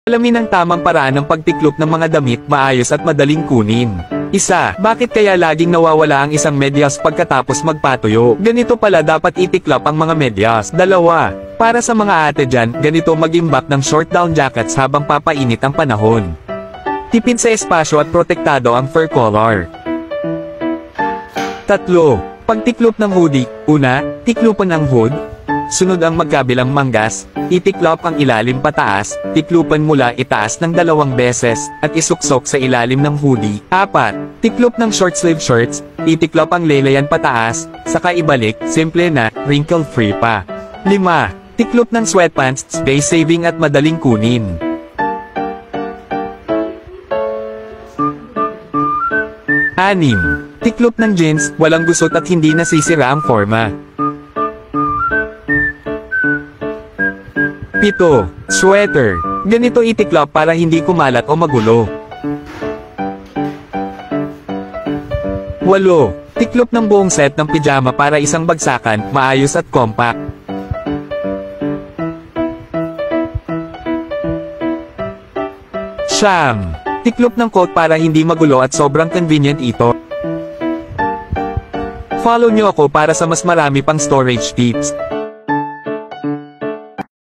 Alamin ang tamang paraan ng pagtiklop ng mga damit maayos at madaling kunin. Isa, bakit kaya laging nawawala ang isang medyas pagkatapos magpatuyo? Ganito pala dapat itiklop ang mga medyas. Dalawa, para sa mga ate dyan, ganito mag-imbak ng short down jackets habang papainit ang panahon. Tipid sa espasyo at protektado ang fur collar. Tatlo, pagtiklop ng hoodie. Una, tiklupan ang hood. Sunod ang magkabilang manggas, itiklop ang ilalim pataas, tiklupan mula itaas ng 2 beses, at isuksok sa ilalim ng hoodie. 4. Tiklop ng short sleeve shirts, itiklop ang laylayan pataas, saka ibalik, simple na, wrinkle-free pa. 5. Tiklop ng sweatpants, space saving at madaling kunin. 6. Tiklop ng jeans, walang gusot at hindi nasisira ang forma. 7. Sweater. Ganito itiklop para hindi kumalat o magulo. 8. Tiklop ng buong set ng pijama para isang bagsakan, maayos at compact. 9. Tiklop ng coat para hindi magulo at sobrang convenient ito. Follow nyo ako para sa mas marami pang storage tips.